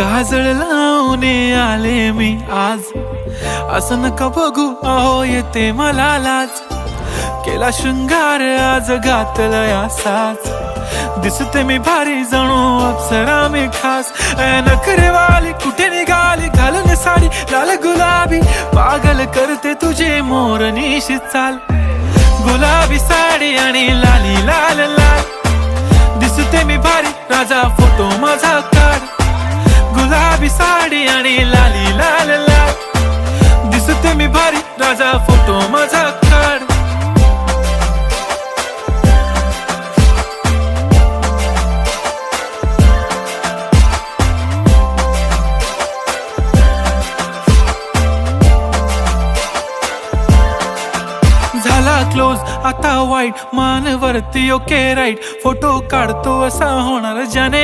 काजळ लावून आले मी आज, असं नका बघू अहो येते मला लाज. केला शृंगार आज घातला असाच, दिसते मी भारी जणू अप्सरा मी खास. नखरेवाली कुठे निघाली घालून साडी लाल गुलाबी, पागल करते तुझे मोरनीशी चाल. गुलाबी साडी आणि लाली लाल लाल, दिसते मी भारी राजा फोटो माझा काढ. गुलाबी साडी आणि लाली लाल लाल, दिसते मी भारी राजा फोटो माझा काढ. झाला क्लोज आता वाईट, मान वरती ओके राईट, फोटो काढतो असा होणार ज्याने